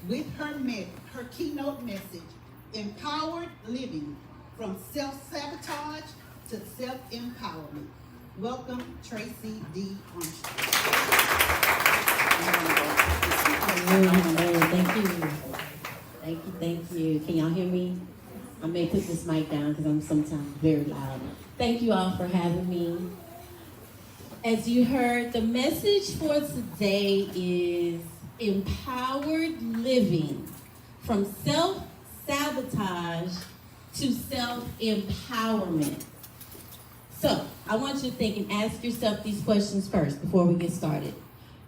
with her keynote message, Empowered Living from Self-Sabotage to Self-Empowerment. Welcome, Tracey D. Armstrong. Thank you. Thank you. Can y'all hear me? I may put this mic down because I'm sometimes very loud. Thank you all for having me. As you heard, the message for today is empowered living from self-sabotage to self-empowerment. So, I want you to think and ask yourself these questions first before we get started.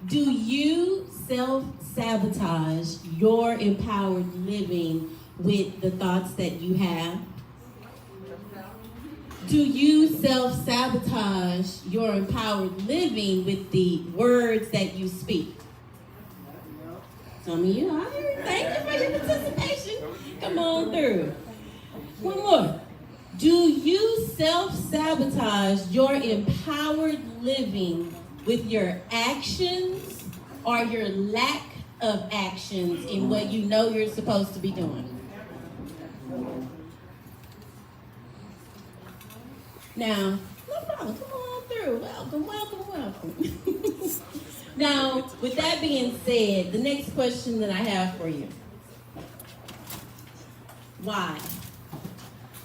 Do you self-sabotage your empowered living with the thoughts that you have? Do you self-sabotage your empowered living with the words that you speak? Some of you are here. Thank you for your participation. Come on through. One more. Do you self-sabotage your empowered living with your actions or your lack of actions in what you know you're supposed to be doing? Now, no problem. Come on through. Welcome. Now, with that being said, the next question that I have for you. Why?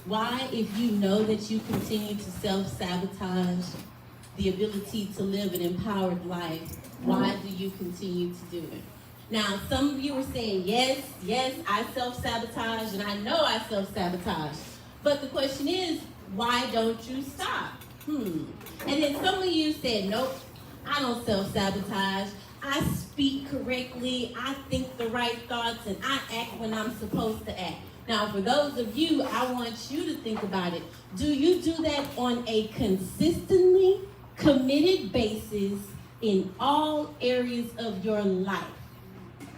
Why, if you know that you continue to self-sabotage the ability to live an empowered life, why do you continue to do it? Now, some of you are saying, yes, I self-sabotage, and I know I self-sabotage. But the question is, why don't you stop? And then some of you said, nope, I don't self-sabotage. I speak correctly, I think the right thoughts, and I act when I'm supposed to act. Now, for those of you, I want you to think about it. Do you do that on a consistently committed basis in all areas of your life?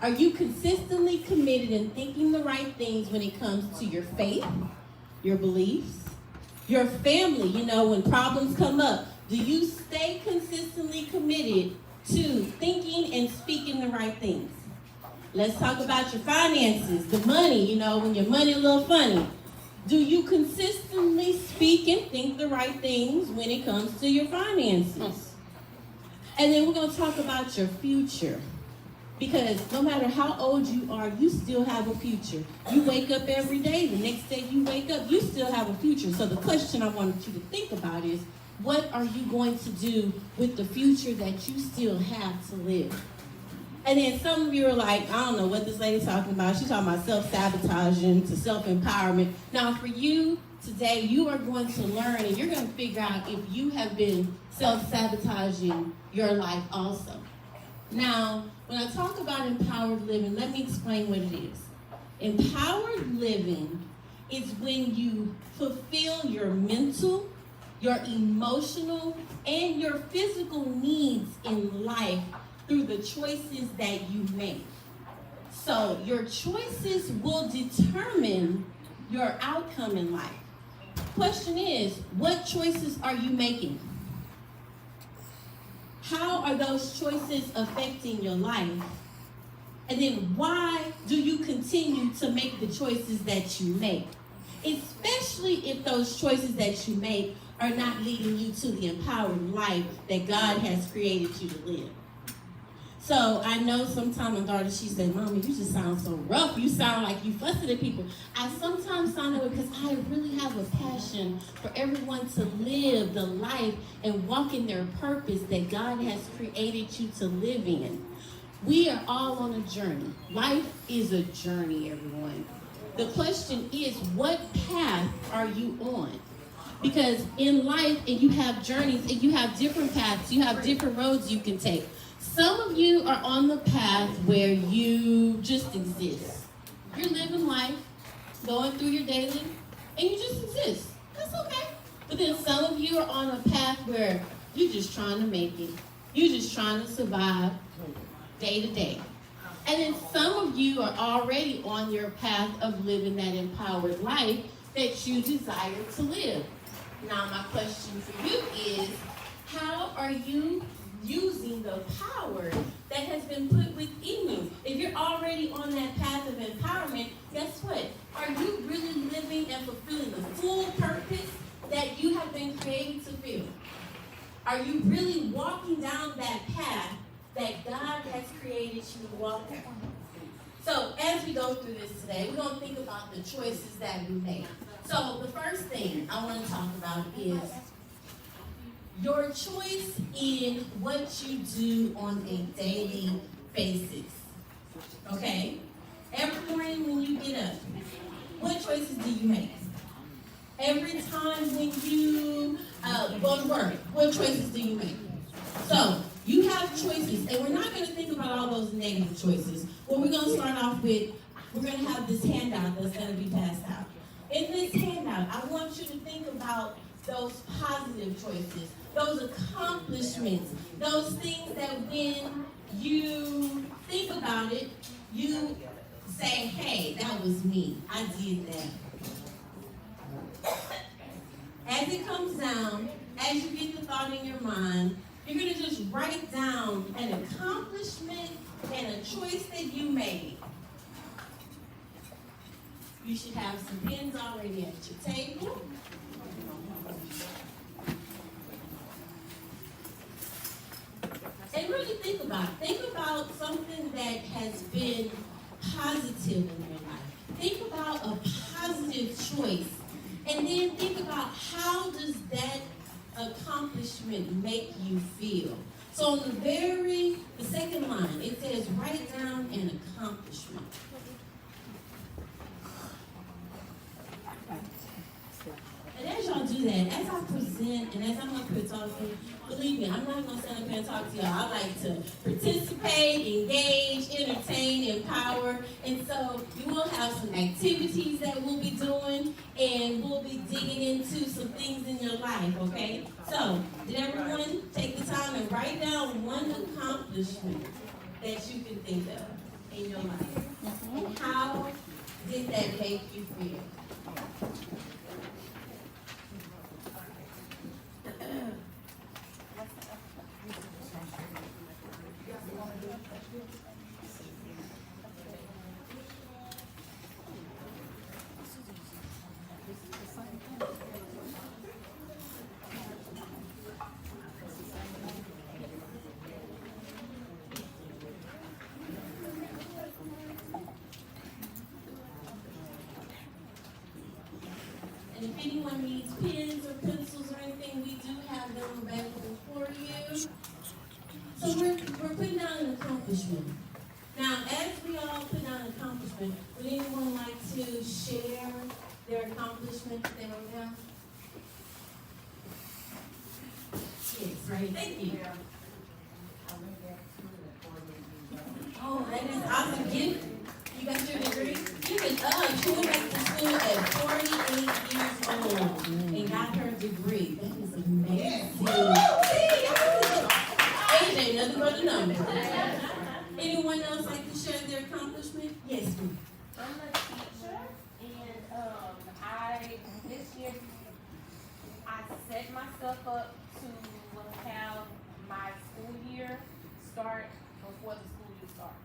Are you consistently committed in thinking the right things when it comes to your faith, your beliefs, your family? You know, when problems come up, do you stay consistently committed to thinking and speaking the right things? Let's talk about your finances, the money, you know, when your money a little funny. Do you consistently speak and think the right things when it comes to your finances? And then we're going to talk about your future. Because no matter how old you are, you still have a future. You wake up every day, the next day you wake up, you still have a future. So the question I wanted you to think about is, what are you going to do with the future that you still have to live? And then some of you are like, I don't know what this lady's talking about. She's talking about self-sabotaging to self-empowerment. Now for you today, you are going to learn and you're going to figure out if you have been self-sabotaging your life also. Now, when I talk about empowered living, let me explain what it is. Empowered living is when you fulfill your mental, your emotional, and your physical needs in life through the choices that you make. So your choices will determine your outcome in life. Question is, what choices are you making? How are those choices affecting your life? And then why do you continue to make the choices that you make? Especially if those choices that you make are not leading you to the empowered life that God has created you to live. So I know sometimes my daughter, she said, Mommy, you just sound so rough. You sound like you fussing at people. I sometimes sound that way because I really have a passion for everyone to live the life and walk in their purpose that God has created you to live in. We are all on a journey. Life is a journey, everyone. The question is, what path are you on? Because in life, and you have journeys, and you have different paths, you have different roads you can take. Some of you are on the path where you just exist. You're living life, going through your daily, and you just exist. That's okay. But then some of you are on a path where you're just trying to make it. You're just trying to survive day to day. And then some of you are already on your path of living that empowered life that you desire to live. Now, my question for you is, how are you using the power that has been put within you? If you're already on that path of empowerment, guess what? Are you really living and fulfilling the full purpose that you have been created to feel? Are you really walking down that path that God has created you to walk down? So as we go through this today, we're going to think about the choices that we make. So the first thing I want to talk about is your choice in what you do on a daily basis. Okay? Every morning when you get up, what choices do you make? Every time when you go to work, what choices do you make? So, you have choices, and we're not going to think about all those negative choices. What we're going to start off with, we're going to have this handout that's going to be passed out. In this handout, I want you to think about those positive choices, those accomplishments, those things that when you think about it, you say, hey, that was me. I did that. As it comes down, as you get the thought in your mind, you're going to just write down an accomplishment and a choice that you made. You should have some pens already at your table. And really think about it. Think about something that has been positive in your life. Think about a positive choice. And then think about how does that accomplishment make you feel. So on the second line, it says write down an accomplishment. And as y'all do that, as I present and as I'm up here talking, believe me, I'm not going to stand up here and talk to y'all. I like to participate, engage, entertain, empower. And so you will have some activities that we'll be doing, and we'll be digging into some things in your life, okay? So, did everyone take the time and write down one accomplishment that you can think of in your life? And how did that make you feel? And if anyone needs pens or pencils or anything, we do have them available for you. So we're putting down an accomplishment. Now, as we all put down an accomplishment, would anyone like to share their accomplishment that they wrote down? Yes, right. Thank you. Oh, that is awesome. You got your degree? You went back to school at 48 years old and got her degree. That is amazing. AJ, nothing but a number. Anyone else like to share their accomplishment? Yes, ma'am. I'm a teacher, and this year I set myself up to have my school year start before the school year starts.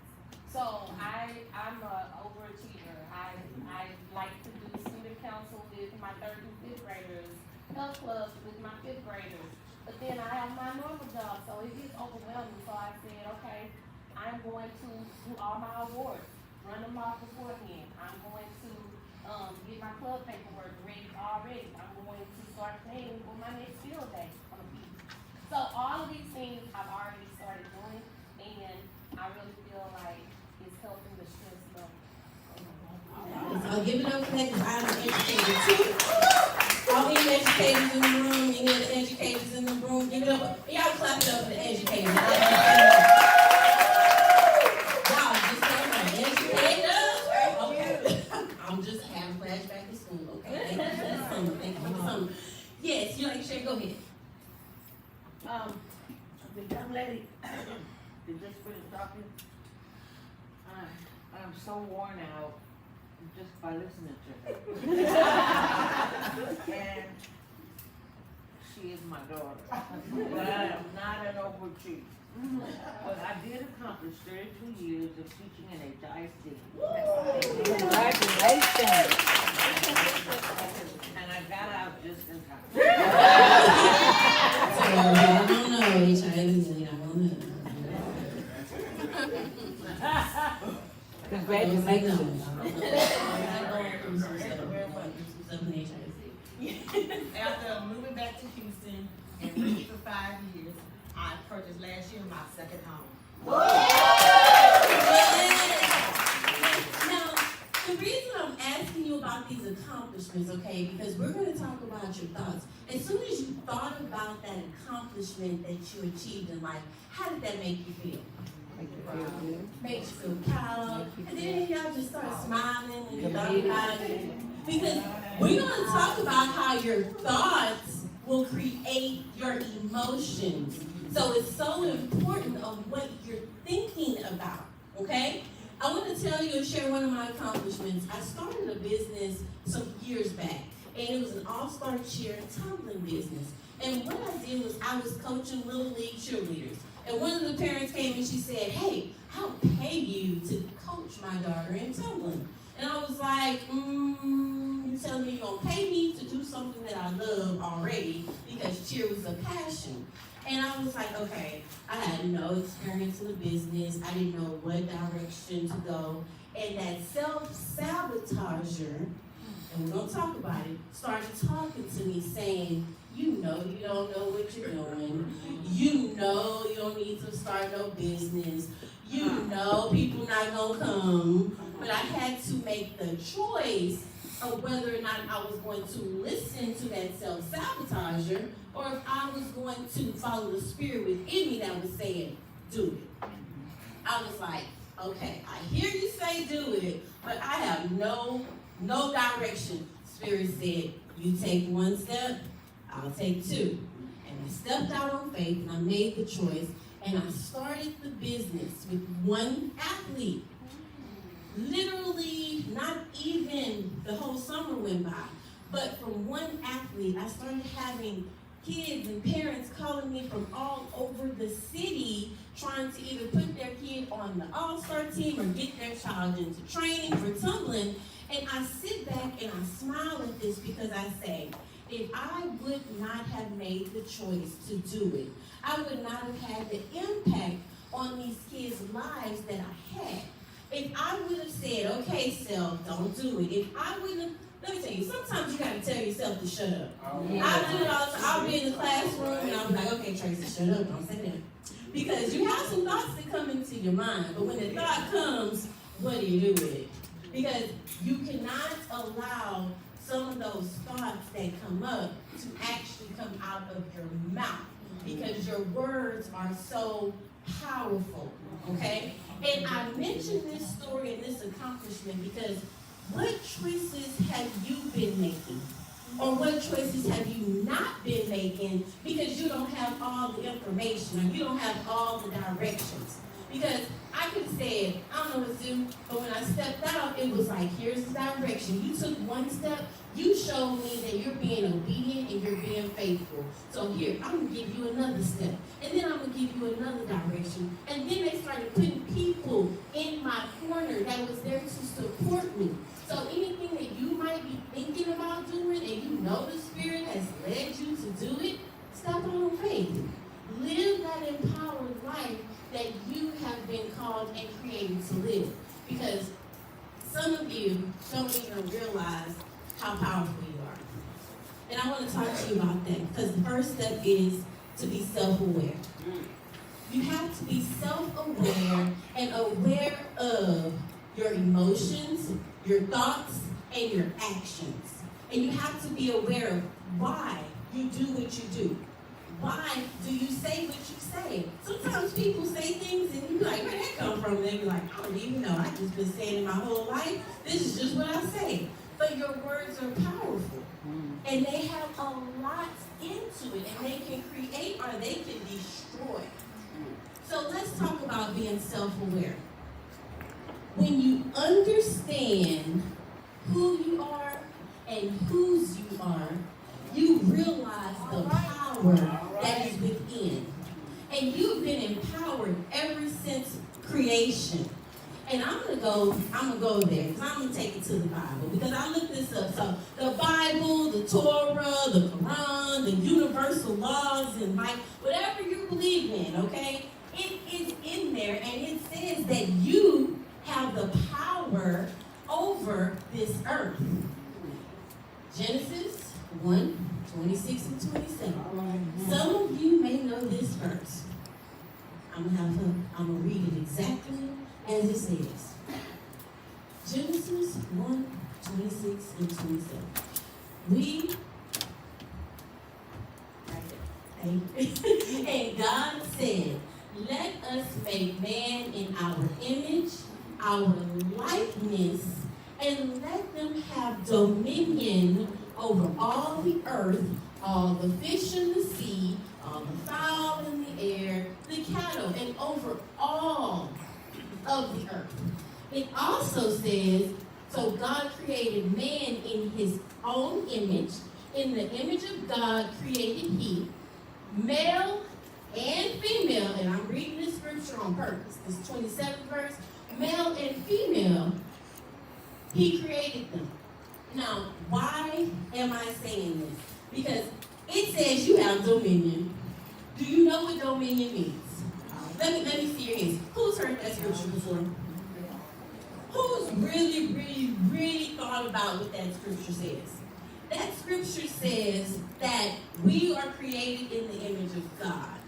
So I'm an overachiever. I like to do student council with my 3rd through 5th graders, health clubs with my 5th graders. But then I have my normal job, so it gets overwhelming. So I said, okay, I'm going to do all my awards, run them off beforehand. I'm going to get my club paperwork ready already. I'm going to start planning for my next field day on the beach. So all of these things I've already started doing, and I really feel like it's helping the stress level. I'll give it up for that because I'm an educator too. All the educators in the room, any of the educators in the room, give it up. Y'all clap it up for the educators. Y'all just say my educators. Okay. I'm just having flashback to school. Okay. Thank you for the summer. Thank you for the summer. Yes, you like to share? Go ahead. The young lady that just finished talking, I'm so worn out just by listening to her. And she is my daughter, but I am not an overachiever. But I did accomplish 32 years of teaching in HIC. Congratulations. And I got out just in time. So, I don't know, HIV, I don't know. Congratulations. After moving back to Houston and living for 5 years, I purchased last year my second home. Now, the reason I'm asking you about these accomplishments, okay, because we're going to talk about your thoughts. As soon as you thought about that accomplishment that you achieved in life, how did that make you feel? Makes you feel proud, and then y'all just start smiling when you thought about it. Because we're going to talk about how your thoughts will create your emotions. So it's so important of what you're thinking about, okay? I want to tell you and share one of my accomplishments. I started a business some years back, and it was an all-star cheer and tumbling business. And what I did was I was coaching Little League cheerleaders. And one of the parents came and she said, hey, I'll pay you to coach my daughter in tumbling. And I was like, you telling me you're going to pay me to do something that I love already because cheer was a passion. And I was like, okay, I had no experience in the business. I didn't know what direction to go. And that self-sabotager, and we're going to talk about it, started talking to me saying, you know you don't know what you're doing. You know you don't need to start no business. You know people not going to come. But I had to make the choice of whether or not I was going to listen to that self-sabotager or if I was going to follow the spirit within me that was saying, do it. I was like, okay, I hear you say do it, but I have no direction. Spirit said, you take one step, I'll take two. And I stepped out on faith and I made the choice and I started the business with one athlete. Literally, not even the whole summer went by, but from one athlete, I started having kids and parents calling me from all over the city trying to either put their kid on the all-star team or get their child into training for tumbling. And I sit back and I smile at this because I say, if I would not have made the choice to do it, I would not have had the impact on these kids' lives that I had. If I would have said, okay, self, don't do it. If I wouldn't have, let me tell you, sometimes you gotta tell yourself to shut up. I do it all the time. I'll be in the classroom and I'll be like, okay, Tracey, shut up, don't say that. Because you have some thoughts that come into your mind, but when the thought comes, what do you do with it? Because you cannot allow some of those thoughts that come up to actually come out of your mouth because your words are so powerful, okay? And I mentioned this story and this accomplishment because what choices have you been making? Or what choices have you not been making because you don't have all the information or you don't have all the directions? Because I could have said, I don't know what to do, but when I stepped out, it was like, here's the direction. You took one step, you showed me that you're being obedient and you're being faithful. So here, I'm going to give you another step. And then I'm going to give you another direction. And then they started putting people in my corner that was there to support me. So anything that you might be thinking about doing and you know the Spirit has led you to do it, step out on faith. Live that empowered life that you have been called and created to live. Because some of you don't even realize how powerful you are. And I want to talk to you about that because the first step is to be self-aware. You have to be self-aware and aware of your emotions, your thoughts, and your actions. And you have to be aware of why you do what you do. Why do you say what you say? Sometimes people say things and you be like, where did that come from? And they be like, I don't even know. I've just been saying it my whole life. This is just what I say. But your words are powerful. And they have a lot into it. And they can create or they can destroy. So let's talk about being self-aware. When you understand who you are and whose you are, you realize the power gonna go there because I'm gonna take it to the Bible because I looked this up. So the Bible, the Torah, the Quran, the universal laws, and like whatever you believe in, okay, it is in there, and it says that you have the power over this earth. Genesis 1:26 and 27. Some of you may know this verse. I'm gonna read it exactly as it says. Genesis 1:26 and 27. And God said, let us make man in our image, our likeness, and let them have dominion over all the earth, all the fish in the sea, all the fowl in the air, the cattle, and over all of the earth. It also says, so God created man in his own image. In the image of God created he, male and female, and I'm reading this scripture on purpose, this 27th verse, male and female, he created them. Now, why am I saying this? Because it says you have dominion. Do you know what dominion means? Let me see your hands. Who's heard that scripture before? Who's really thought about what that scripture says? That scripture says that we are created in the image of God.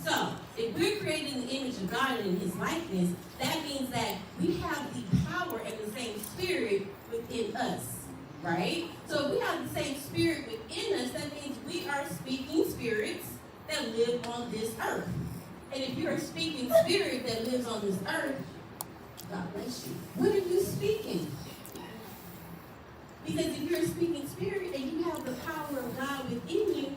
So, if we're created in the image of God and in his likeness, that means that we have the power and the same spirit within us, right? So if we have the same spirit within us, that means we are speaking spirits that live on this earth. And if you're a speaking spirit that lives on this earth, God bless you. What are you speaking? Because if you're a speaking spirit and you have the power of God within you,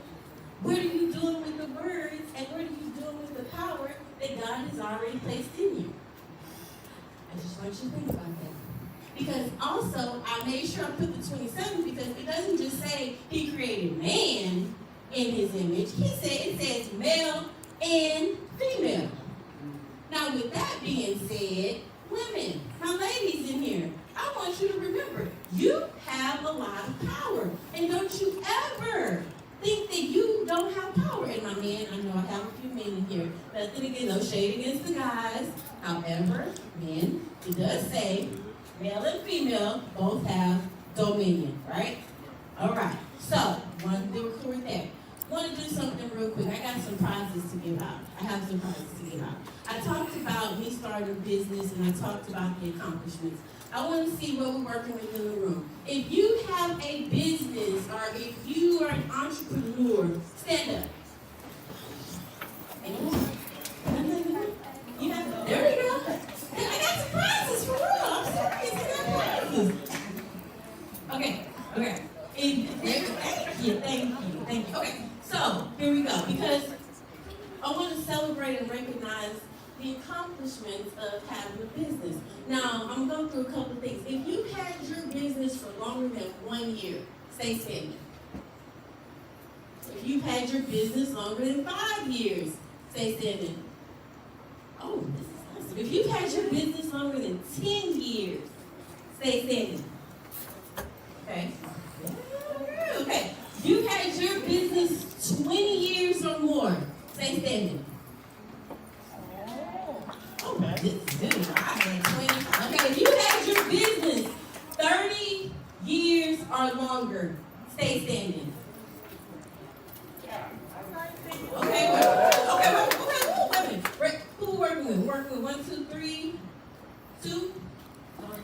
what are you doing with the words and what are you doing with the power that God has already placed in you? I just want you to think about that. Because also, I made sure I put the 27 because it doesn't just say he created man in his image. It says male and female. Now, with that being said, women, my ladies in here, I want you to remember, you have a lot of power. And don't you ever think that you don't have power. And my men, I know I have a few men in here. Nothing against, no shade against the guys. However, men, it does say male and female both have dominion, right? All right. So, want to record that. Want to do something real quick. I got some prizes to give out. I have some prizes to give out. I talked about me starting a business and I talked about the accomplishments. I want to see what we're working with in the room. If you have a business or if you are an entrepreneur, stand up. You have, there we go. I got some prizes for real. I'm serious. I got prizes. Okay. Thank you. Okay, so here we go. Because I want to celebrate and recognize the accomplishments of having a business. Now, I'm going to go through a couple of things. If you've had your business for longer than 1 year, stay standing. If you've had your business longer than 5 years, stay standing. Oh, this is awesome. If you've had your business longer than 10 years, stay standing. Okay. Okay. You've had your business 20 years or more, stay standing. Oh, this is good. I had 20. Okay, if you had your business 30 years or longer, stay standing. Okay, wait. Who we're working with? We're working with 1, 2, 3, 2,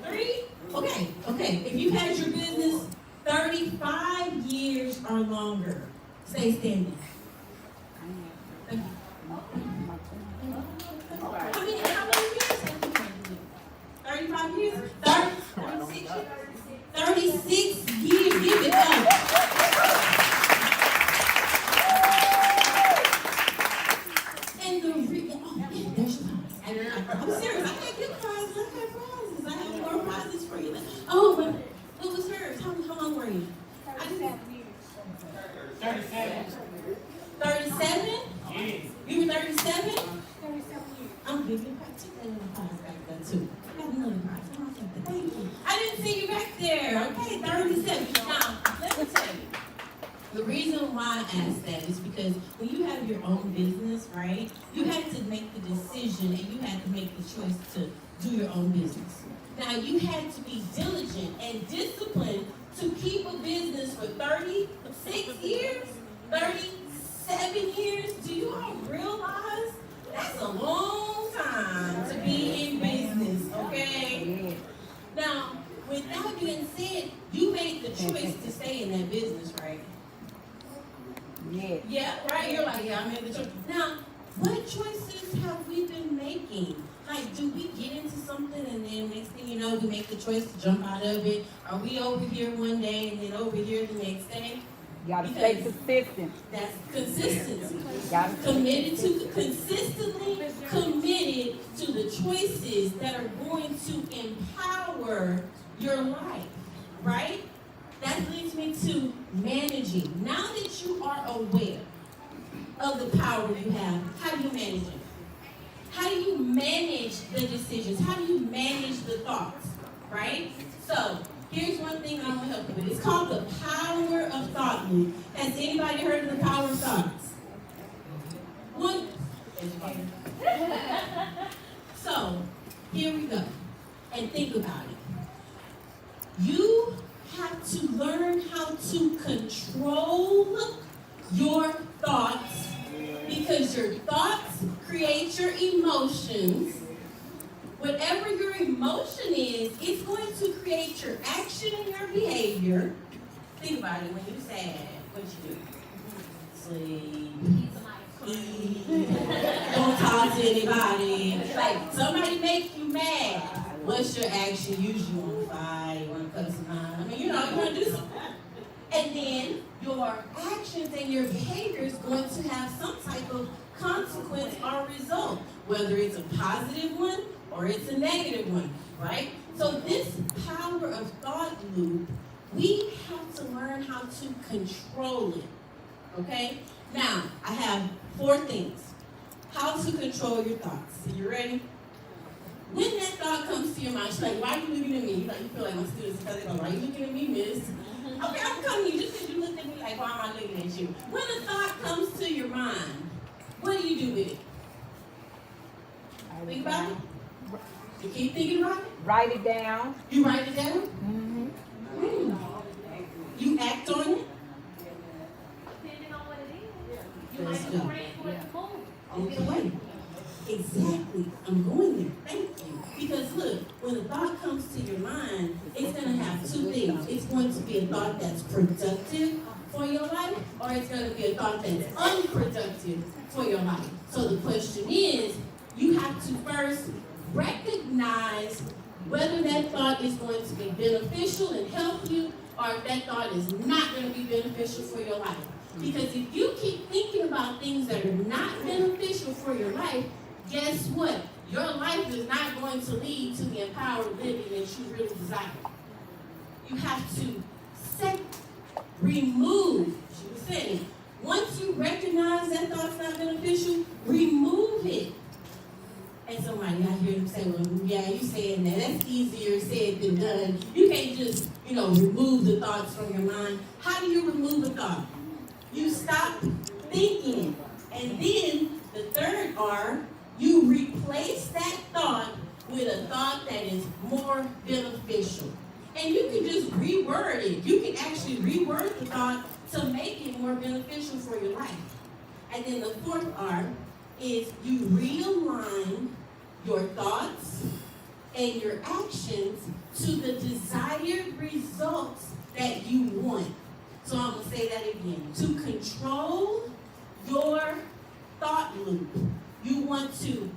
3. Okay. If you had your business 35 years or longer, stay standing. How many years? 35 years? 36 years. Give it up. And there's your prize. I'm serious. I can't get prizes. I have more prizes for you. Oh, but what was hers? How long were you? 37. okay, 30 seconds. Now, let me tell you. The reason why I asked that is because when you have your own business, right, you had to make the decision and you had to make the choice to do your own business. Now, you had to be diligent and disciplined to keep a business for 36 years, 37 years. Do you all realize that's a long time to be in business, okay? Now, with that being said, you made the choice to stay in that business, right? Yeah, right? You're like, yeah, I made the choice. Now, what choices have we been making? Like, do we get into something and then next thing you know, we make the choice to jump out of it? Are we over here one day and then over here the next day? You gotta stay consistent. That's consistency. Gotta Consistently committed to the choices that are going to empower your life, right? That leads me to managing. Now that you are aware of the power you have, how do you manage it? How do you manage the decisions? How do you manage the thoughts, right? So, here's one thing I'm gonna help you with. It's called the power of thought loop. Has anybody heard of the power of thoughts? One. So, here we go. And think about it. You have to learn how to control your thoughts because your thoughts create your emotions. Whatever your emotion is, it's going to create your action and your behavior. Think about it. When you're sad, what you do? Sleep. Eat. Don't talk to anybody. Like, somebody make you mad. What's your action? Usually you want to fight, you want to cuss them out. I mean, you want to do something. And then your actions and your behavior is going to have some type of consequence or result, whether it's a positive one or it's a negative one, right? So this power of thought loop, we have to learn how to control it, okay? Now, I have 4 things. How to control your thoughts. Are you ready? When that thought comes to your mind, she's like, why are you looking at me? You feel like my students, because they go, why are you looking at me, miss? Okay, I'm coming to you just because you looked at me like, why am I looking at you? When a thought comes to your mind, what do you do with it? Think about it? You keep thinking about it? Write it down. You write it down? Mm-hmm. You act on it? Depending on what it is. You Let's might go. be ready for it to move. Okay. Exactly. I'm going there. Thank you. Because look, when a thought comes to your mind, it's going to have 2 things. It's going to be a thought that's productive for your life, or it's going to be a thought that's unproductive for your life. So the question is, you have to first recognize whether that thought is going to be beneficial and help you, or if that thought is not going to be beneficial for your life. Because if you keep thinking about things that are not beneficial for your life, guess what? Your life is not going to lead to the empowered living that you really desire. You have to remove, she was saying, once you recognize that thought's not beneficial, remove it. And somebody, I hear them say, well, yeah, you saying that. That's easier said than done. You can't just, remove the thoughts from your mind. How do you remove a thought? You stop thinking it. And then the third R, you replace that thought with a thought that is more beneficial. And you can just reword it. You can actually reword the thought to make it more beneficial for your life. And then the 4th R is you realign your thoughts and your actions to the desired results that you want. So I'm going to say that again. To control your thought loop, you want to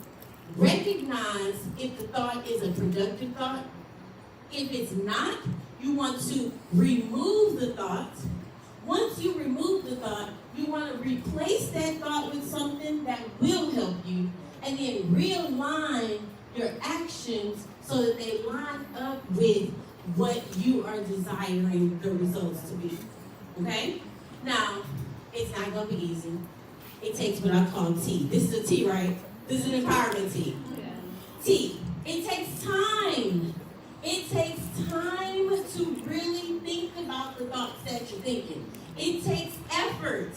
recognize if the thought is a productive thought. If it's not, you want to remove the thought. Once you remove the thought, you want to replace that thought with something that will help you, and then realign your actions so that they line up with what you are desiring the results to be. Okay? Now, it's not going to be easy. It takes what I call T. This is a T, right? This is an empowerment T. T. It takes time. It takes time to really that you're thinking. It takes effort.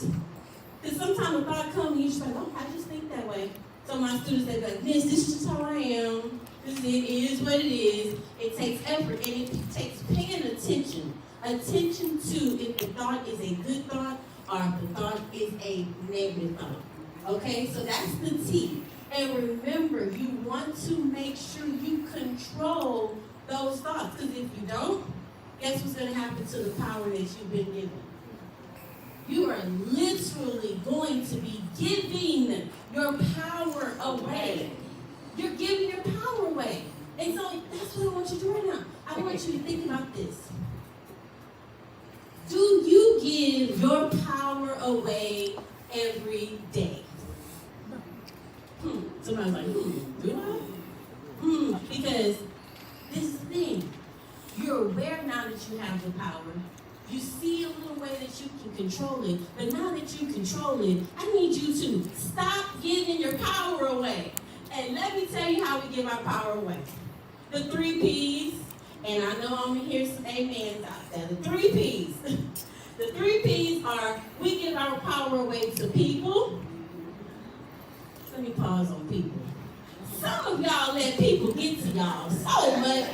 Because sometimes a thought comes and you just like, oh, I just think that way. So my students, they be like, Miss, this is just how I am. It is what it is. It takes effort, and it takes paying attention. Attention to if the thought is a good thought or if the thought is a negative thought. Okay, so that's the T. And remember, you want to make sure you control those thoughts. Because if you don't, guess what's going to happen to the power that you've been given? You are literally going to be giving your power away. You're giving your power away. And so that's what I want you to do right now. I want you to think about this. Do you give your power away every day? Somebody's like, do I? Because this is the thing. You're aware now that you have the power. You see a little way that you can control it. But now that you control it, I need you to stop giving your power away. And let me tell you how we give our power away. The 3 P's. And I know I'm going to hear some amens out there. The 3 P's. The 3 P's are we give our power away to people. Let me pause on people. Some of y'all let people get to y'all so much.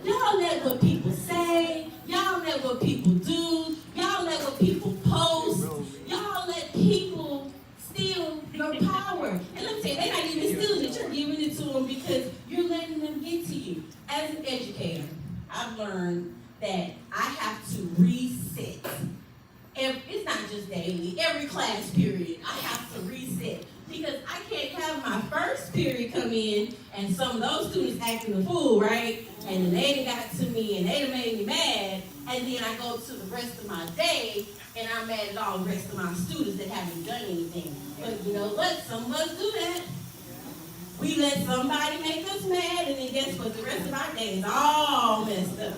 Y'all let what people say. Y'all let what people do. Y'all let what people post. Y'all let people steal your power. And let me tell you, they're not even stealing it. You're giving it to them because you're letting them get to you. As an educator, I've learned that I have to reset. It's not just daily. Every class period, I have to reset. Because I can't have my first period come in and some of those students acting a fool, right? And then they done got to me and they done made me mad. And then I go to the rest of my day and I'm mad at all the rest of my students that haven't done anything. But you know what? Some of us do that. We let somebody make us mad and then guess what? The rest of our day is all messed up.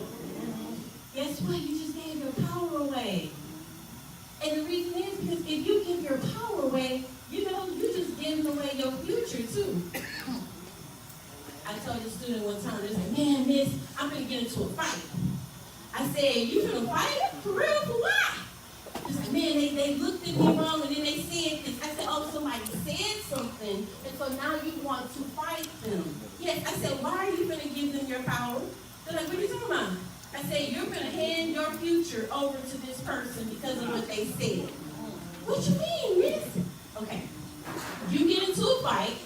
Guess what? You just gave your power away. And the reason is because if you give your power away, you know, you're just giving away your future too. I told a student one time, they said, man, miss, I'm gonna get into a fight. I said, you gonna fight? For real? For what? She's like, man, they looked at me wrong and then they said this. I said, oh, somebody said something, and so now you want to fight them. Yes, I said, why are you gonna give them your power? They're like, what are you talking about? I said, you're gonna hand your future over to this person because of what they said. What you mean, miss? Okay, you get into a fight,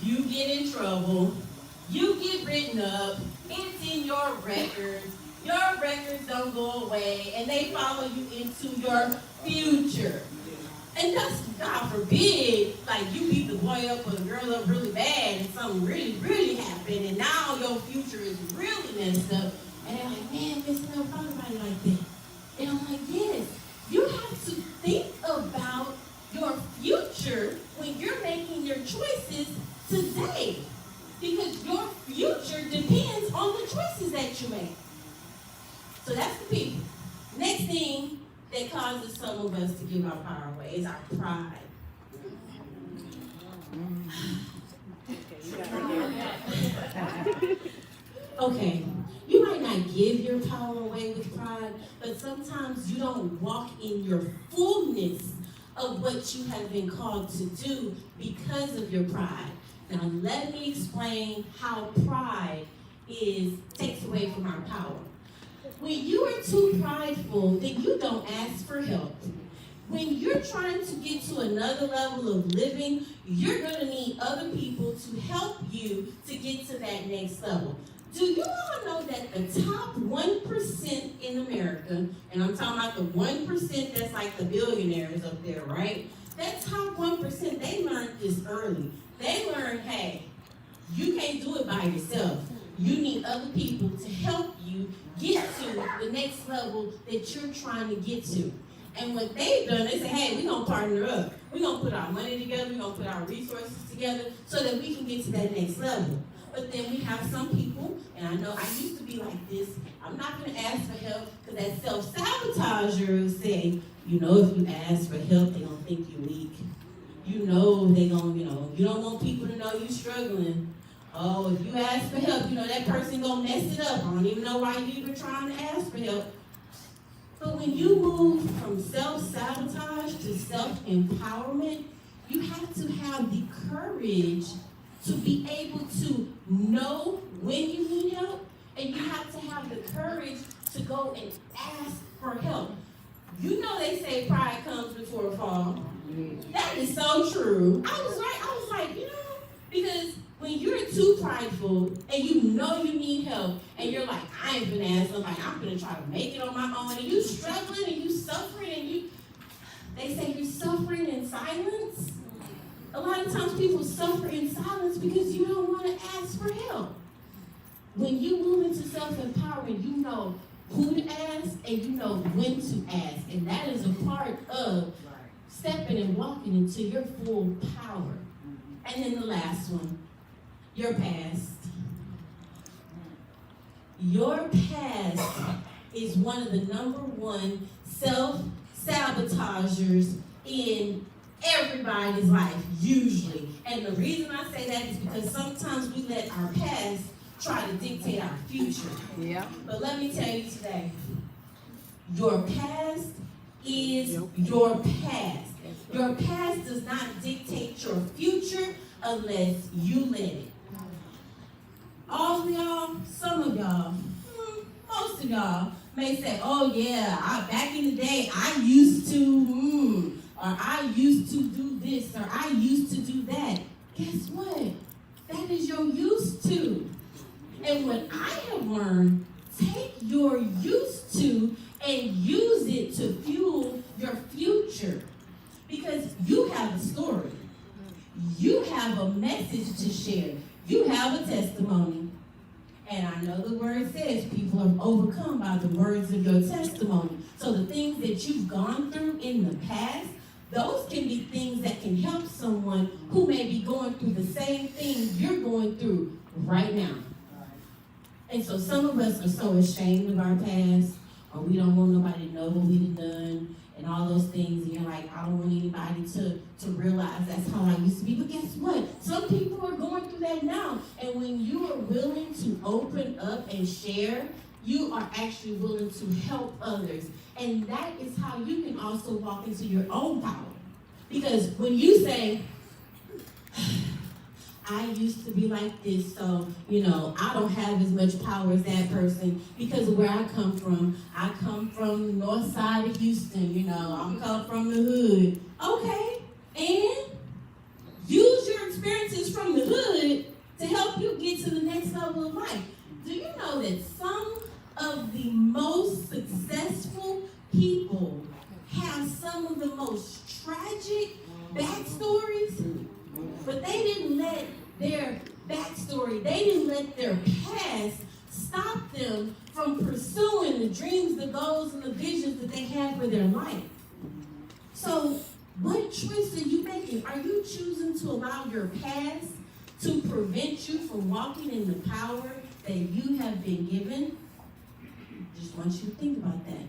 you get in trouble, you get written up, it's in your records don't go away, and they follow you into your future. And that's, God forbid, like you beat the boy up or the girl up really bad and something really, really happened, and now your future is really messed up. And they're like, man, miss, I never thought about it like that. And I'm like, yes, you have to think about your future when you're making your choices today. Because your future depends on the choices that you make. So that's the people. Next thing that causes some of us to give our power away is our pride. Okay, you might not give your power away with pride, but sometimes you don't walk in your fullness of what you have been called to do because of your pride. Now let me explain how pride takes away from our power. When you are too prideful, then you don't ask for help. When you're trying to get to another level of living, you're going to need other people to help you to get to that next level. Do you all know that the top 1% in America, and I'm talking about the 1% that's like the billionaires up there, right? That top 1%, they learned this early. They learned, hey, you can't do it by yourself. You need other people to help you get to the next level that you're trying to get to. And what they've done, they say, hey, we're going to partner up. We're going to put our money together. We're going to put our resources together so that we can get to that next level. But then we have some people, and I know I used to be like this, I'm not going to ask for help because that self-sabotager will say, you know, if you ask for help, they're going to think you're weak. You know they're going to, you don't want people to know you're struggling. Oh, if you ask for help, you know that person gonna mess it up. I don't even know why you even trying to ask for help. But when you move from self-sabotage to self-empowerment, you have to have the courage to be able to know when you need help, and you have to have the courage to go and ask for help. You know they say pride comes before a fall. That is so true. I was right. I was like, you know, because when you're too prideful and you know you need help and you're like, I ain't gonna ask somebody, I'm gonna try to make it on my own, and you struggling and you suffering and they say you're suffering in silence. A lot of times people suffer in silence because you don't want to ask for help. When you move into self-empowerment, you know who to ask and you know when to ask. And that is a part of stepping and walking into your full power. And then the last one, your past. Your past is one of the number one self-sabotagers in everybody's life, usually. And the reason I say that is because sometimes we let our past try to dictate our future. Yeah. But let me tell you today, your past is your past. Your past does not dictate your future unless you let it. All of y'all, some of y'all, most of y'all may say, oh yeah, back in the day, I used to, or I used to do this, or I used to do that. Guess what? That is your used to. And what I have learned, take your used to and use it to fuel your future. Because you have a story. You have a message to share. You have a testimony. And I know the word says people are overcome by the words of your testimony. So the things that you've gone through in the past, those can be things that can help someone who may be going through the same thing you're going through right now. And so some of us are so ashamed of our past, or we don't want nobody to know what we've done, and all those things, and you're like, I don't want anybody to realize that's how I used to be. But guess what? Some people are going through that now. And when you are willing to open up and share, you are actually willing to help others. And that is how you can also walk into your own power. Because when you say, I used to be like this, so, I don't have as much power as that person because of where I come from. I come from the north side of Houston, I'm come from the hood. Okay, and use your experiences from the hood to help you get to the next level of life. Do you know that some of the most successful people have some of the most tragic backstories? But they didn't let their backstory, they didn't let their past stop them from pursuing the dreams, the goals, and the visions that they had for their life. So, what choice are you making? Are you choosing to allow your past to prevent you from walking in the power that you have been given? Just want you to think about that.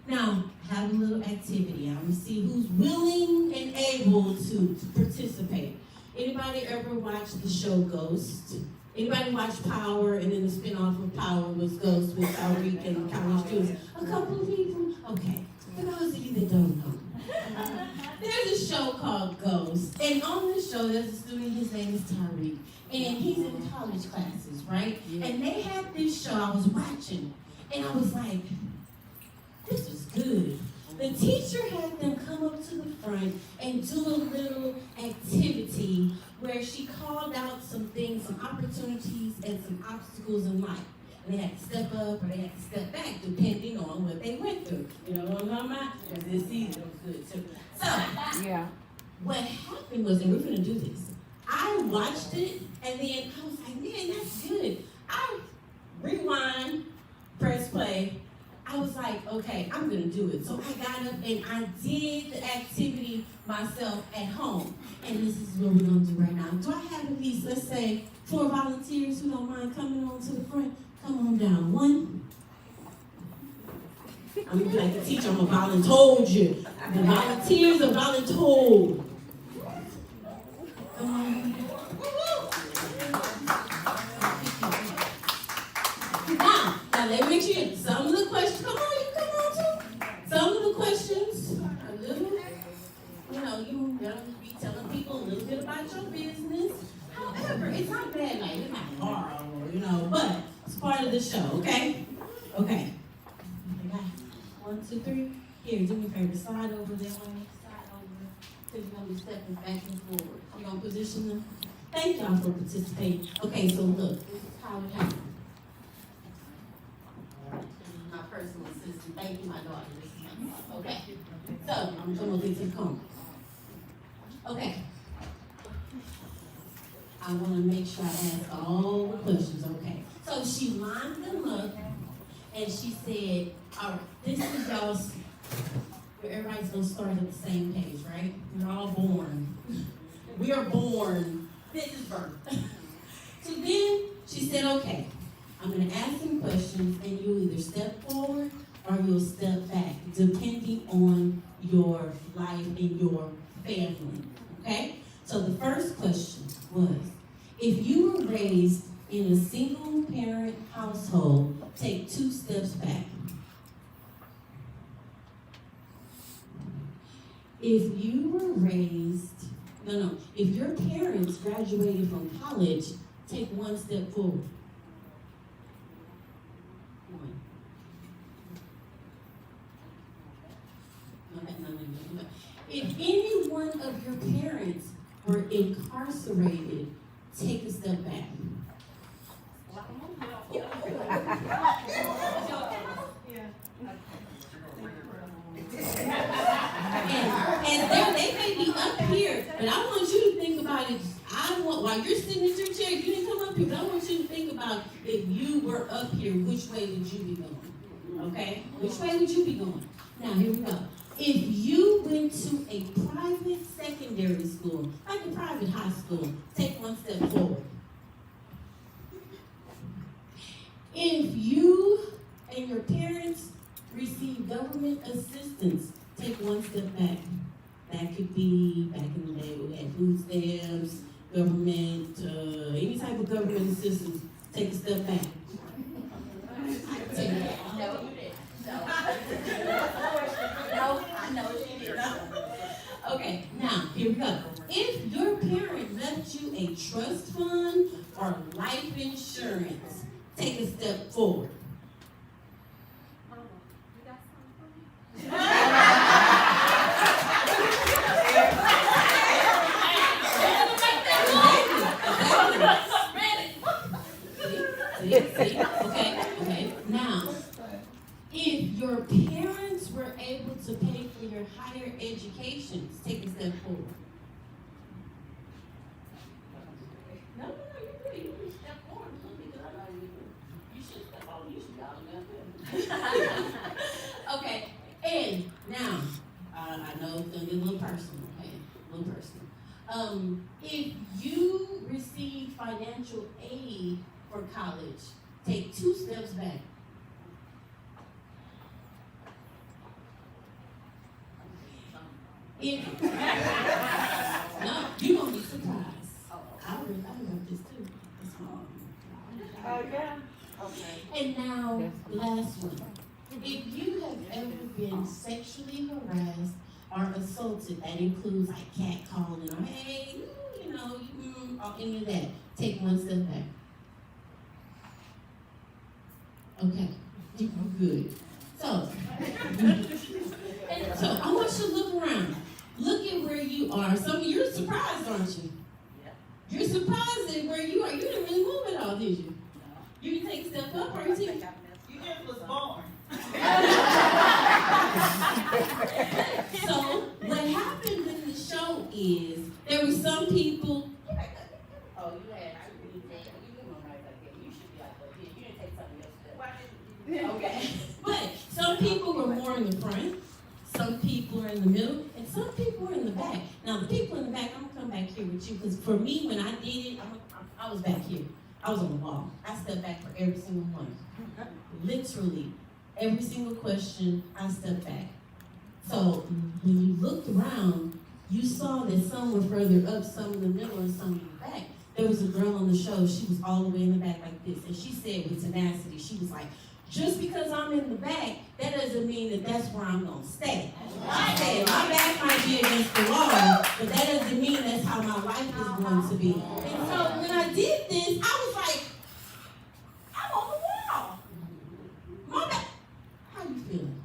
Now, have a little activity. I'm going to see who's willing and able to participate. Anybody ever watch the show Ghost? Anybody watch Power, and then the spinoff of Power was Ghost with Tyreek and college students? A couple of people? Okay. For those of you that don't know, there's a show called Ghost. And on this show, there's a student, his name is Tyreek. And he's in college classes, right? Yeah. And they had this show I was watching. And I was like, this was good. The teacher had them come up to the front and do a little activity where she called out some things, some opportunities, and some obstacles in life. And they had to step up or they had to step back depending on what they went through. You know what I'm talking about? Because this season was good too. So, yeah. What happened was, and we're going to do this, I watched it and then I was like, man, that's good. I rewind, press play. I was like, okay, I'm going to do it. So I got up and I did the activity myself at home. And this is what we're going to do right now. Do I have at least, let's say, 4 volunteers who don't mind coming on to the front? Come on down. 1. I'm going to be like the teacher. I'm a voluntold. The volunteers are voluntold. Come on. Now, let me make sure some of the questions, come on, you come on too. Some of the questions are a little, you gotta be telling people a little bit about your business. However, it's not bad, like, it's not horrible, but it's part of the show, okay? Okay. I got 1, 2, 3. Here, do me a favor, slide over there, honey. Slide over. Because you're gonna be stepping back and forward. You gonna position them? Thank y'all for participating. Okay, so look, this is how it happened. My personal assistant. Thank you, my daughter. This is my daughter. Okay. So I'm gonna get to the corner. Okay. I want to make sure I ask all the questions. Okay. So she lined them up, and she said, "All right, this is y'all's. Everybody's gonna start at the same page, right? We're all born. We are born. This is birth." So then she said, "Okay, I'm going to ask some questions, and you'll either step forward or you'll step back, depending on your life and your family." Okay? So the first question was, if you were raised in a single-parent household, take 2 steps back. If you were raised, if your parents graduated from college, take 1 step forward. 1. No. If any one of your parents were incarcerated, take a step back. And they may be up here, but I want you to think about it. While you're sitting in your chair, you didn't come up here, but I want you to think about if you were up here, which way would you be going? Okay? Which way would you be going? Now, here we go. If you went to a private secondary school, like a private high school, take 1 step forward. If you and your parents receive government assistance, take 1 step back. That could be, back in the day, we had food stamps, government, any type of government assistance, take a step back. No, you didn't. No, I know you didn't. Okay, now, here we go. If your parent left you a trust fund or life insurance, take a step forward. Mama, you got something for me? See? Okay. Now, if your parents were able to pay for your higher education, take a step forward. No, you're good. You can step forward because I know you should step forward. You should go down. Okay, and now, I know it's going to get a little personal, okay? A little personal. If you receive financial aid for college, take 2 steps back. No, you're going to be surprised. I love this too. Oh, yeah. Okay. And now, last one. If you have ever been sexually harassed or assaulted, that includes like catcalling or hey, or any of that, take 1 step back. Okay, you're good. So I want you to look around. Look at where you are. Some of you're surprised, aren't you? Yeah. You're surprised at where you are. You didn't really move at all, did you? You didn't take a step up, or you didn't? You just was born. So what happened in the show is there were some people. Oh, you had, I really think, you came on right back there. You should be out there. You didn't take something else there. Why didn't you? Okay. But some people were more in the front, some people are in the middle, and some people were in the back. Now the people in the back, I'm gonna come back here with you because for me, when I did it, I was back here. I was on the wall. I stepped back for every single one. Literally, every single question, I stepped back. So when you looked around, you saw that some were further up, some in the middle, and some in the back. There was a girl on the show, she was all the way in the back like this, and she said with tenacity, she was like, Just because I'm in the back, that doesn't mean that that's where I'm going to stay. I said my back might be against the wall, but that doesn't mean that's how my life is going to be. And so when I did this, I was like, I'm on the wall. My back. How you feeling?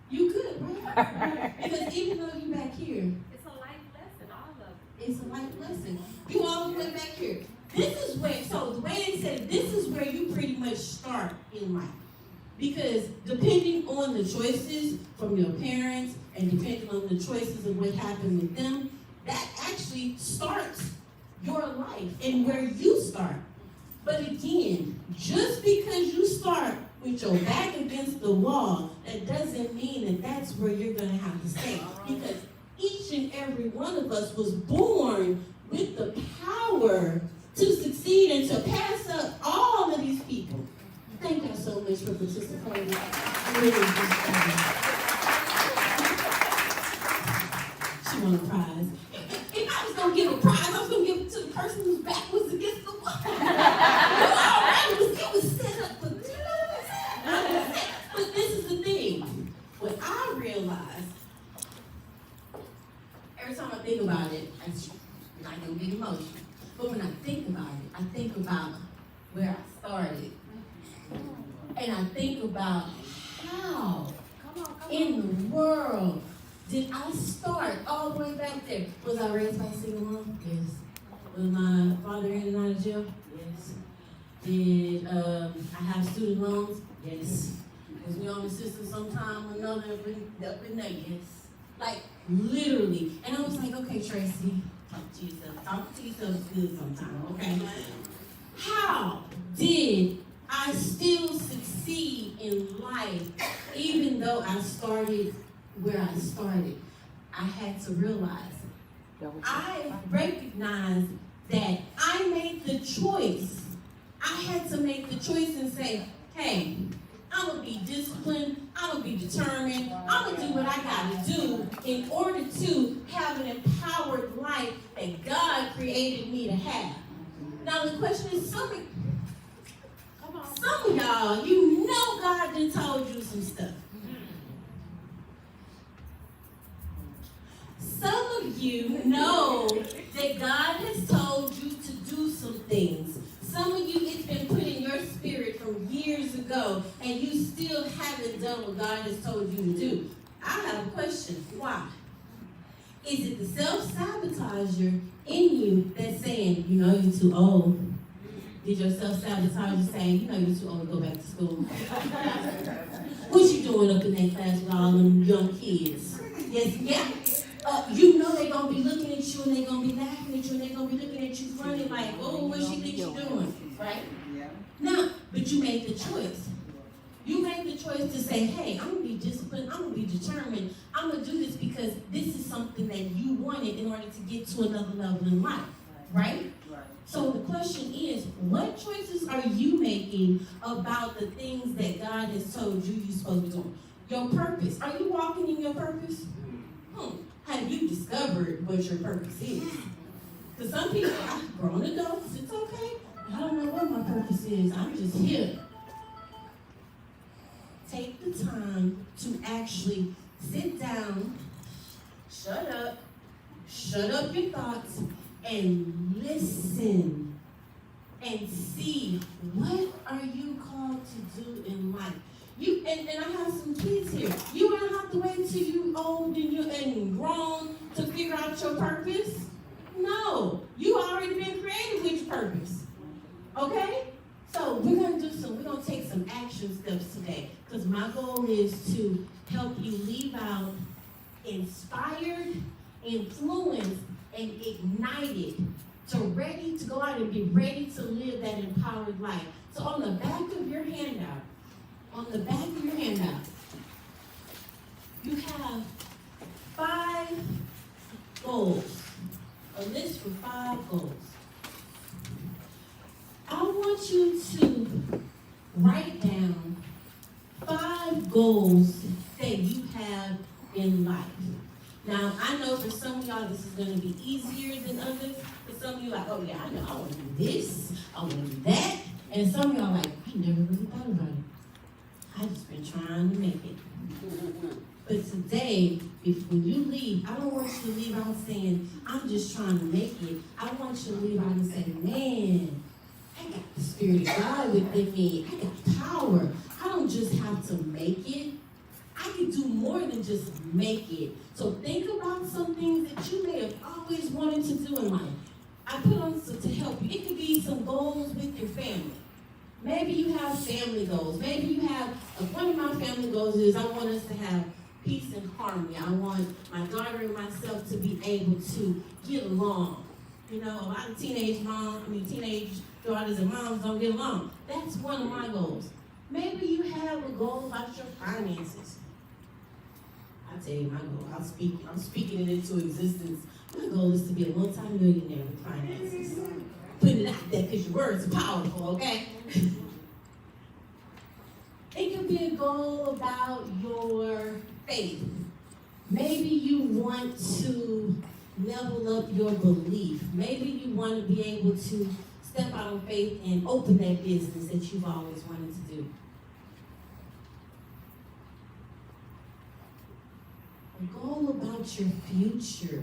You good, right? Because even though you back here, It's a life lesson, all of it. it's a life lesson. You all the way back here. This is where, so the way they said, this is where you pretty much start in life. Because depending on the choices from your parents and depending on the choices of what happened with them, that actually starts your life and where you start. But again, just because you start with your back against the wall, that doesn't mean that that's where you're going to have to stay. Because each and every one of us was born with the power to succeed and to pass up all of these people. Thank you so much for participating. I really appreciate it. She won a prize. If I was going to give a prize, I was going to give it to the person whose back was against the wall. It was set up for this. But this is the thing. What I realized, every time I think about it, I'm not going to get emotional. But when I think about it, I think about where I started. And I think about how in the world did I start all the way back there? Was I raised by a single mom? Yes. Was my father in and out of jail? Yes. Did I have student loans? Yes. Was we on the system sometime or another up in there? Yes. Like, literally. And I was like, okay, Tracey, talk to yourself. Talk to yourself is good sometimes, okay? How did I still succeed in life even though I started where I started? I had to realize, I recognized that I made the choice. I had to make the choice and say, hey, I'm going to be disciplined, I'm going to be determined, I'm going to do what I got to do in order to have an empowered life that God created me to have. Now the question is, some of y'all, you know God done told you some stuff. Some of you know that God has told you to do some things. Some of you, it's been put in your spirit from years ago, and you still haven't done what God has told you to do. I have a question. Why? Is it the self-sabotager in you that's saying, you know, you're too old? Did your self-sabotager say, you know, you're too old to go back to school? What you doing up in that class with all them young kids? Yes, yeah. You know they're going to be looking at you and they're going to be laughing at you and they're going to be looking at you funny like, oh, what she think you're doing, right? Yeah. Now, but you made the choice. You made the choice to say, hey, I'm going to be disciplined, I'm going to be determined, I'm going to do this because this is something that you wanted in order to get to another level in life, right? So the question is, what choices are you making about the things that God has told you you're supposed to be doing? Your purpose. Are you walking in your purpose? Have you discovered what your purpose is? Because some people, grown adults, it's okay. I don't know what my purpose is. I'm just here. Take the time to actually sit down, shut up your thoughts, and listen and see what are you called to do in life. And I have some kids here. You don't have to wait till you old and grown to figure out your purpose. No, you already been created with your purpose. Okay? So we're gonna take some action steps today because my goal is to help you leave out inspired, influenced, and ignited ready to go out and be ready to live that empowered life. So on the back of your handout, you have 5 goals, a list for 5 goals. I want you to write down 5 goals that you have in life. Now, I know for some of y'all this is going to be easier than others. For some of you like, oh yeah, I know, I want to do this, I want to do that. And some of y'all like, I never really thought about it. I just been trying to make it. But today, when you leave, I don't want you to leave out saying, I'm just trying to make it. I want you to leave out and say, man, I got the Spirit of God within me. I got power. I don't just have to make it. I can do more than just make it. So think about some things that you may have always wanted to do in life. I put on to help you. It could be some goals with your family. Maybe you have family goals. Maybe you have, one of my family goals is I want us to have peace and harmony. I want my daughter and myself to be able to get along. You know, a lot of teenage daughters and moms don't get along. That's one of my goals. Maybe you have a goal about your finances. I tell you my goal. I'm speaking it into existence. My goal is to be a multi-millionaire with finances. Put it out there because your words are powerful, okay? It could be a goal about your faith. Maybe you want to level up your belief. Maybe you want to be able to step out on faith and open that business that you've always wanted to do. A goal about your future.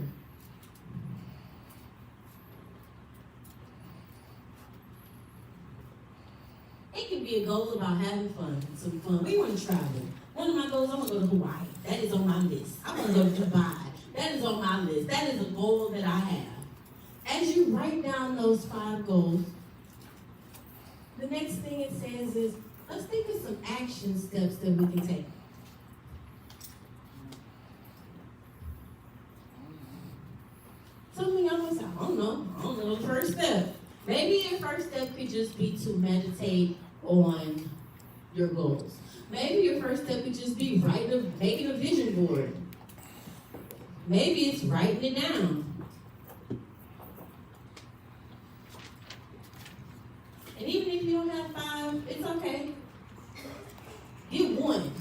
It can be a goal about having fun, some fun. We want to travel. One of my goals, I want to go to Hawaii. That is on my list. I want to go to Dubai. That is on my list. That is a goal that I have. As you write down those 5 goals, the next thing it says is, let's think of some action steps that we can take. Something I was like, I don't know the first step. Maybe your first step could just be to meditate on your goals. Maybe your first step could just be making a vision board. Maybe it's writing it down. And even if you don't have 5, it's okay. Get 1.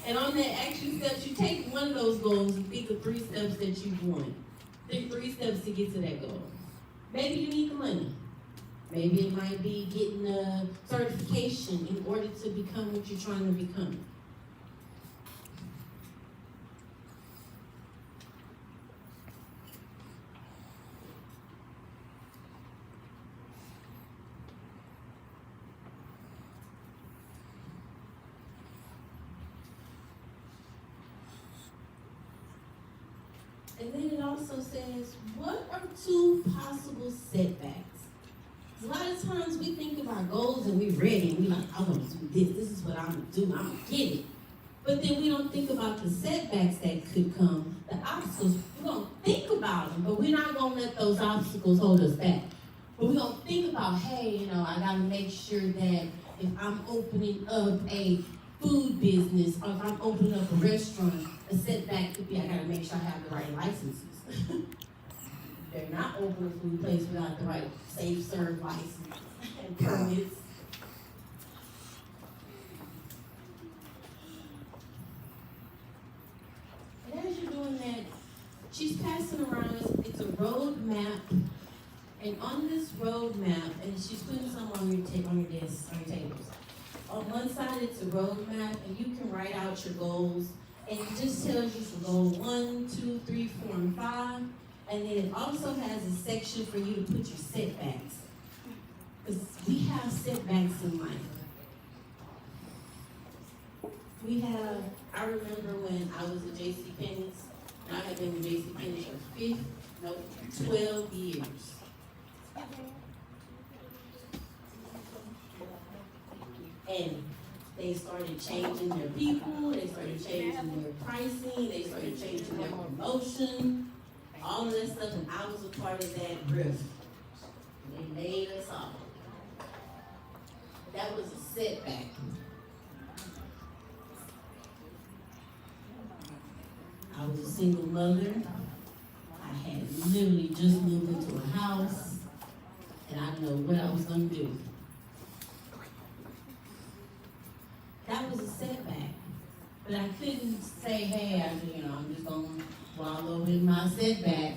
And on that action steps, you take one of those goals and think of 3 steps that you want. Think 3 steps to get to that goal. Maybe you need the money. Maybe it might be getting a certification in order to become what you're trying to become. And then it also says, what are 2 possible setbacks? A lot of times we think of our goals and we're ready and we're like, I want to do this. This is what I'm going to do. I'm going to get it. But then we don't think about the setbacks that could come, the obstacles. We're going to think about them, but we're not going to let those obstacles hold us back. But we're going to think about, hey, I got to make sure that if I'm opening up a food business or if I'm opening up a restaurant, a setback could be I got to make sure I have the right licenses. They're not open a food place without the right safe serve license and permits. And as you're doing that, she's passing around, it's a road map. And on this road map, and she's putting some on your desk, on your tables. On one side, it's a road map, and you can write out your goals. And it just tells you for goal 1, 2, 3, 4, and 5. And then it also has a section for you to put your setbacks. Because we have setbacks in life. I remember when I was at JCPenney's, and I had been with JCPenney's for 12 years. And they started changing their people, they started changing their pricing, they started changing their promotion, all of that stuff, and I was a part of that rift. And they laid us off. That was a setback. I was a single mother. I had literally just moved into a house, and I didn't know what I was going to do. That was a setback. But I couldn't say, hey, I'm just going to wallow in my setback.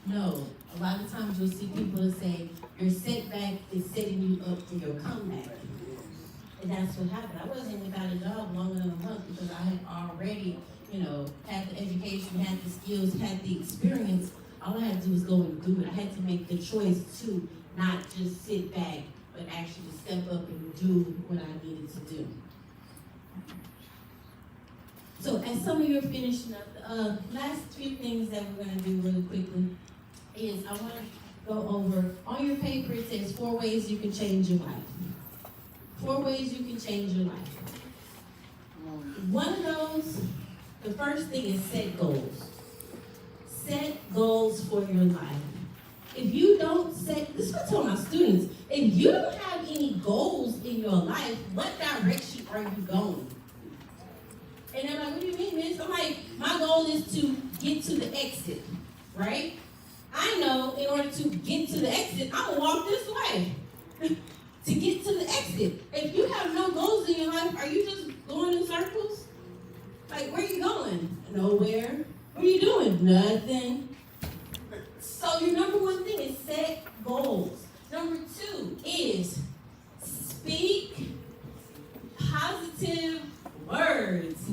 No. A lot of times you'll see people that say, your setback is setting you up for your comeback. And that's what happened. I wasn't without a job longer than a month because I had already, had the education, had the skills, had the experience. All I had to do was go and do it. I had to make the choice to not just sit back, but actually step up and do what I needed to do. So as some of you are finishing up, the last few things that we're going to do really quickly is I want to go over, on your paper it says 4 ways you can change your life. 4 ways you can change your life. One of those, the first thing is set goals. Set goals for your life. If you don't set, this is what I tell my students, if you don't have any goals in your life, what direction are you going? And they're like, what do you mean, miss? I'm like, my goal is to get to the exit, right? I know in order to get to the exit, I'm gonna walk this way to get to the exit. If you have no goals in your life, are you just going in circles? Like, where are you going? Nowhere. What are you doing? Nothing. So your number one thing is set goals. Number 2 is speak positive words.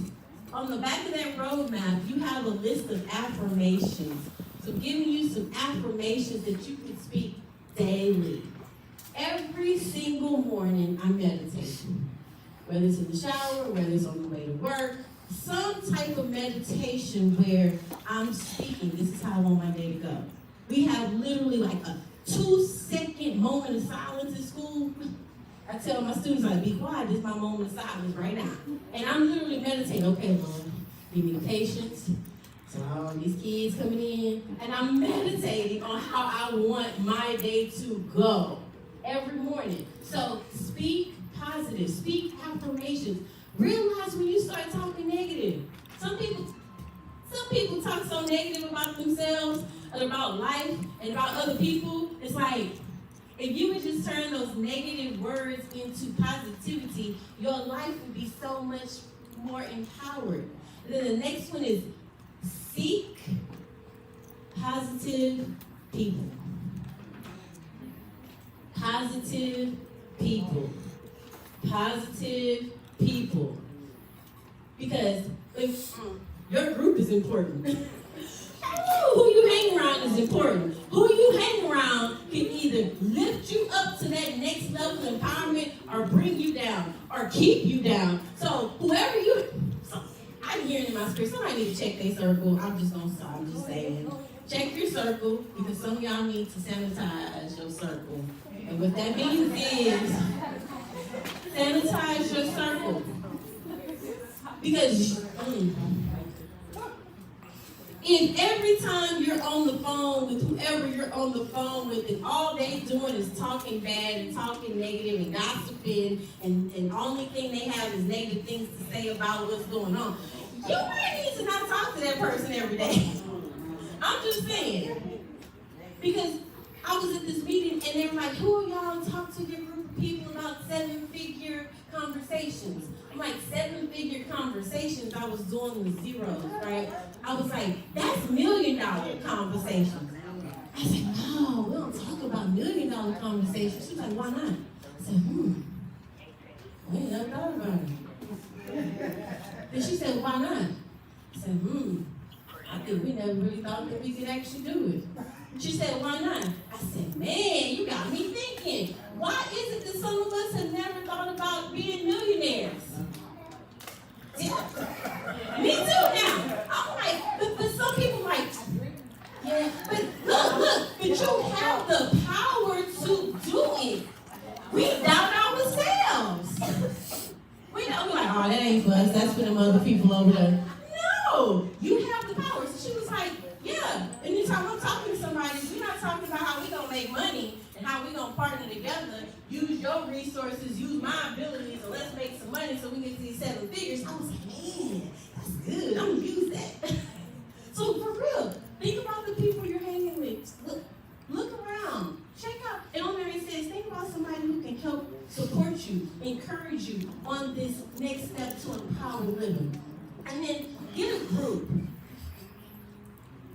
On the back of that roadmap, you have a list of affirmations. So I'm giving you some affirmations that you can speak daily. Every single morning, I meditate. Whether it's in the shower, whether it's on the way to work, some type of meditation where I'm speaking, this is how I want my day to go. We have literally like a 2-second moment of silence in school. I tell my students, like, be quiet, this is my moment of silence right now. And I'm literally meditating, okay, Lord, give me the patience. So all these kids coming in, and I'm meditating on how I want my day to go every morning. So speak positive, speak affirmations. Realize when you start talking negative. Some people talk so negative about themselves and about life and about other people. It's like, if you would just turn those negative words into positivity, your life would be so much more empowered. And then the next one is seek positive people. Positive people. Positive people. Because your group is important. Who you hang around is important. Who you hang around can either lift you up to that next level of empowerment or bring you down or keep you down. So whoever I'm hearing in my spirit, somebody need to check their circle. I'm just saying. Check your circle because some of y'all need to sanitize your circle. And what that means is sanitize your circle. Because if every time you're on the phone with whoever you're on the phone with and all they doing is talking bad and talking negative and gossiping and the only thing they have is negative things to say about what's going on, you might need to not talk to that person every day. I'm just saying. Because I was at this meeting and they were like, who are y'all talk to your group of people about 7-figure conversations? I'm like, 7-figure conversations I was doing with zeros, right? I was like, that's $1 million conversations. I said, no, we don't talk about $1 million conversations. She was like, why not? I said, we ain't never thought about it. Then she said, why not? I said, I think we never really thought that we could actually do it. She said, why not? I said, man, you got me thinking. Why is it that some of us have never thought about being millionaires? Yeah. Me too now. I'm like, but some people like, yeah, but look, but you have the power to do it. We doubt ourselves. We're like, oh, that ain't for us. That's for them other people over there. No, you have the power. So she was like, yeah. Anytime I'm talking to somebody, we're not talking about how we gonna make money and how we gonna partner together, use your resources, use my abilities, and let's make some money so we get to these 7 figures. I was like, man, that's good. I'm gonna use that. So for real, think about the people you're hanging with. Look around. Check out. And on there it says, think about somebody who can help support you, encourage you on this next step to empowered living. And then get a group.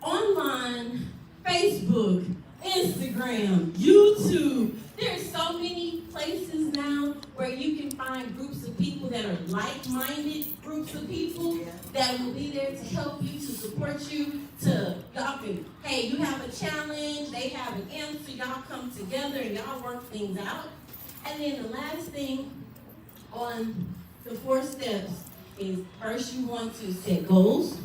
Online, Facebook, Instagram, YouTube. There's so many places now where where you can find groups of people that are like-minded groups of people that will be there to help you, to support you, y'all can, hey, you have a challenge, they have an answer, y'all come together and y'all work things out. And then the last thing on the 4 steps is first you want to set goals,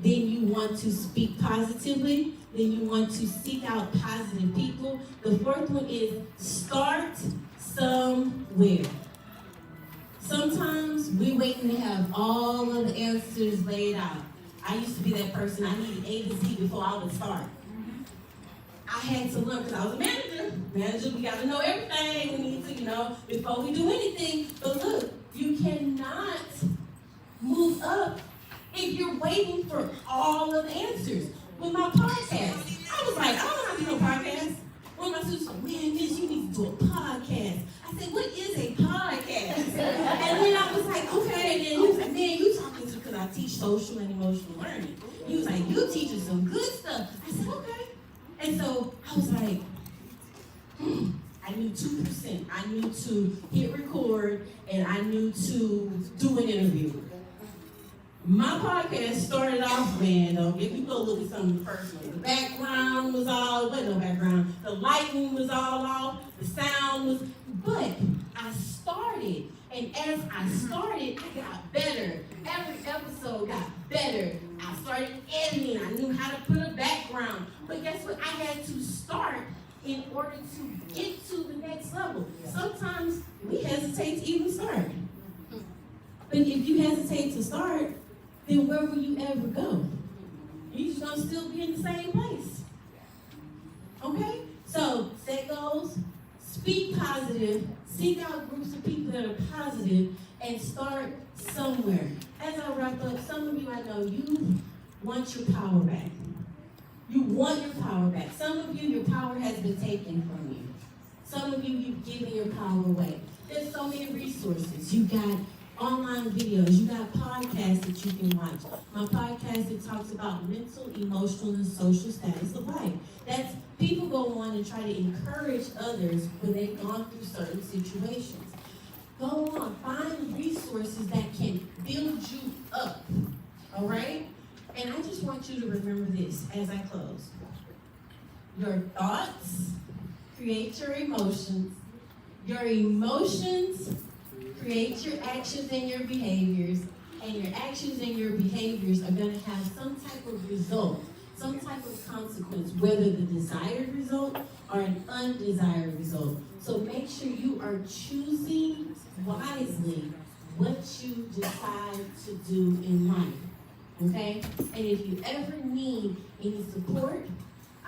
then you want to speak positively, then you want to seek out positive people. The 4th one is start somewhere. Sometimes we're waiting to have all of the answers laid out. I used to be that person. I needed A to Z before I would start. I had to learn, because I was a manager. Manager, we got to know everything. We need to, before we do anything. But look, you cannot move up if you're waiting for all of the answers. With my podcast, I was like, I don't know how to do no podcast. One of my sisters said, man, Miss, you need to do a podcast. I said, what is a podcast? And then I was like, okay. And then he was like, man, you talking to, because I teach social and emotional learning. He was like, you teaching some good stuff. I said, okay. And so I was like, I knew 2%. I knew to hit record, and I knew to do an interview. My podcast started off, man, if you go look at some of the first ones, the background was all, wasn't no background, the lighting was all off, the sound was, but I started, and as I started, I got better. Every episode got better. I started editing, I knew how to put a background, but guess what, I had to start in order to get to the next level. Sometimes we hesitate to even start. But if you hesitate to start, then where will you ever go? You're just gonna still be in the same place. Okay? So set goals, speak positive, seek out groups of people that are positive, and start somewhere. As I wrap up, some of you I know, you want your power back. You want your power back. Some of you, your power has been taken from you. Some of you, you've given your power away. There's so many resources. You got online videos, you got podcasts that you can watch. My podcast, it talks about mental, emotional, and social status of life. That's, people go on and try to encourage others when they've gone through certain situations. Go on, find resources that can build you up, all right? And I just want you to remember this as I close. Your thoughts create your emotions. Your emotions create your actions and your behaviors, and your actions and your behaviors are going to have some type of result, some type of consequence, whether the desired result or an undesired result. So make sure you are choosing wisely what you decide to do in life, okay? And if you ever need any support,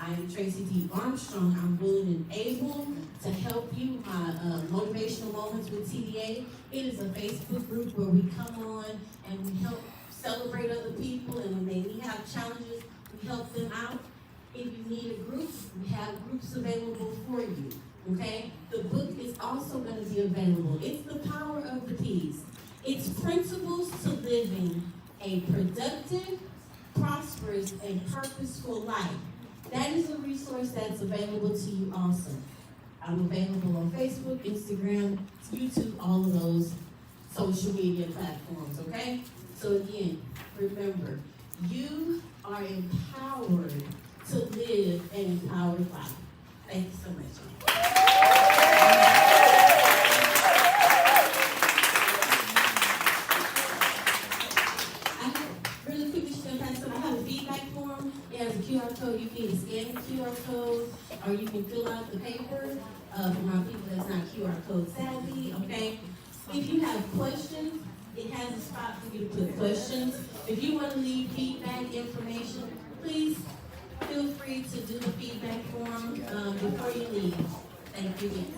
I am Tracey D. Armstrong. I'm willing and able to help you. My Motivational Moments with TDA. It is a Facebook group where we come on and we help celebrate other people, and when they have challenges, we help them out. If you need a group, we have groups available for you, okay? The book is also going to be available. It's The Power of the P's. It's Principles to Living a Productive, Prosperous, and Purposeful Life. That is a resource that's available to you also. I'm available on Facebook, Instagram, YouTube, all of those social media platforms, okay? So again, remember, you are empowered to live an empowered life. Thank you so much. Really quick, just gonna pass it. I have a feedback form. It has a QR code. You can either scan the QR code or you can fill out the paper. For my people that's not QR code savvy, okay? If you have questions, it has a spot for you to put questions. If you want to leave feedback information, please feel free to do the feedback form before you leave. Thank you again.